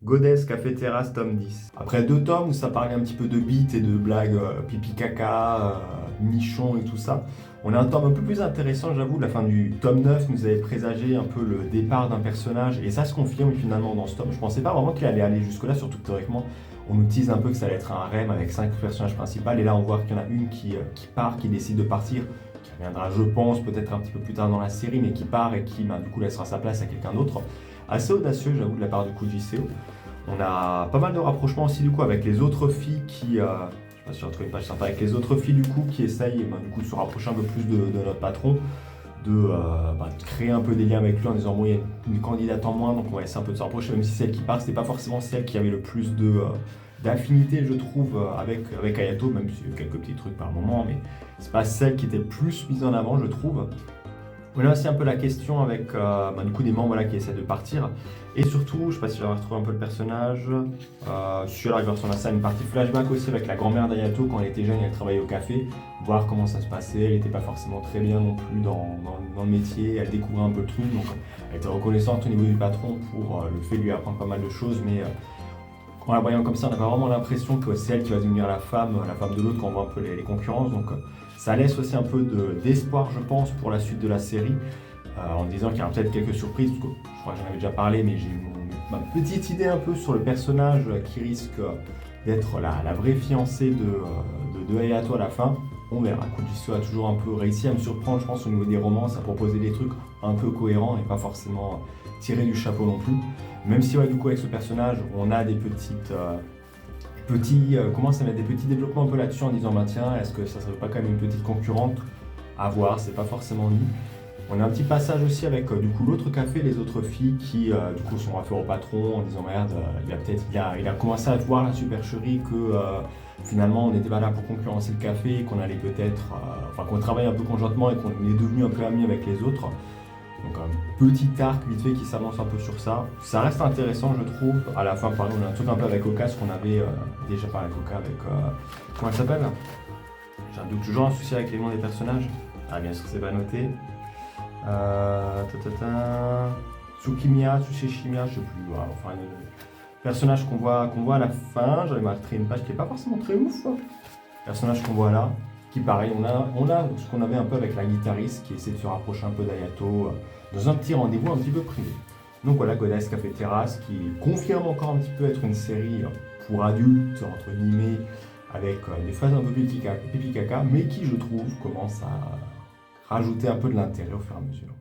Godess Café Terrasse tome 10. Après deux tomes où ça parlait un petit peu de beats et de blagues pipi caca, nichon et tout ça, on a un tome un peu plus intéressant, j'avoue. La fin du tome 9 nous avait présagé un peu le départ d'un personnage et ça se confirme finalement dans ce tome. Je pensais pas vraiment qu'il allait aller jusque-là, surtout que théoriquement on nous tease un peu que ça allait être un harem avec 5 personnages principaux et là on voit qu'il y en a une qui part, qui décide de partir, qui reviendra je pense peut-être un petit peu plus tard dans la série, mais qui part et qui du coup laissera sa place à quelqu'un d'autre. Assez audacieux j'avoue de la part du coup JCO. On a pas mal de rapprochements aussi du coup avec les autres filles qui, je sais pas si j'ai retrouvé une page sympa, avec les autres filles du coup qui essayent du coup de se rapprocher un peu plus de notre patron, de créer un peu des liens avec lui en disant bon il y a une candidate en moins donc on va essayer un peu de se rapprocher, même si celle qui part c'était pas forcément celle qui avait le plus d'affinité je trouve avec Ayato, même s'il y a eu quelques petits trucs par moment, mais c'est pas celle qui était le plus mise en avant je trouve. On a aussi un peu la question avec du coup des membres voilà, qui essaient de partir. Et surtout, je ne sais pas si j'avais retrouvé un peu le personnage. Si là, il va ressembler à ça, une partie flashback aussi avec la grand-mère d'Ayato quand elle était jeune et elle travaillait au café. Voir comment ça se passait. Elle n'était pas forcément très bien non plus dans le métier. Elle découvrait un peu le truc. Donc elle était reconnaissante au niveau du patron pour le fait de lui apprendre pas mal de choses. Mais en la voyant comme ça, on n'a pas vraiment l'impression que c'est elle qui va devenir la femme de l'autre quand on voit un peu les concurrences. Donc ça laisse aussi un peu d'espoir, je pense, pour la suite de la série, en disant qu'il y aura peut-être quelques surprises. Parce que je crois que j'en avais déjà parlé, mais j'ai ma petite idée un peu sur le personnage qui risque d'être la vraie fiancée de Hayato à la fin. On verra. Kujitsu a toujours un peu réussi à me surprendre, je pense, au niveau des romances, à proposer des trucs un peu cohérents et pas forcément tirés du chapeau non plus. Même si, ouais, du coup, avec ce personnage, on a des commence à mettre des petits développements un peu là-dessus en disant bah tiens, est-ce que ça serait pas quand même une petite concurrente à voir, c'est pas forcément lui. On a un petit passage aussi avec du coup l'autre café, les autres filles qui du coup sont affaires au patron en disant merde, il a commencé à voir la supercherie que finalement on n'était pas là pour concurrencer le café, qu'on allait peut-être, qu'on travaille un peu conjointement et qu'on est devenu un peu amis avec les autres. Donc un petit arc vite fait qui s'avance un peu sur ça. Ça reste intéressant je trouve. À la fin par exemple on a un truc un peu avec Oka, ce qu'on avait déjà parlé avec Oka, avec comment elle s'appelle. J'ai un doute, toujours un souci avec les noms des personnages. Ah bien sûr c'est pas noté. Tsukimiya, Tsushishimiya, je sais plus. Voilà, enfin personnage qu'on voit à la fin. J'avais marqué une page qui est pas forcément très ouf. Personnage qu'on voit là. Qui pareil, on a ce qu'on avait un peu avec la guitariste qui essaie de se rapprocher un peu d'Ayato dans un petit rendez-vous un petit peu privé. Donc voilà, Godess Café Terrasse qui confirme encore un petit peu être une série pour adultes, entre guillemets, avec des phases un peu pipi caca, mais qui je trouve commence à rajouter un peu de l'intérêt au fur et à mesure.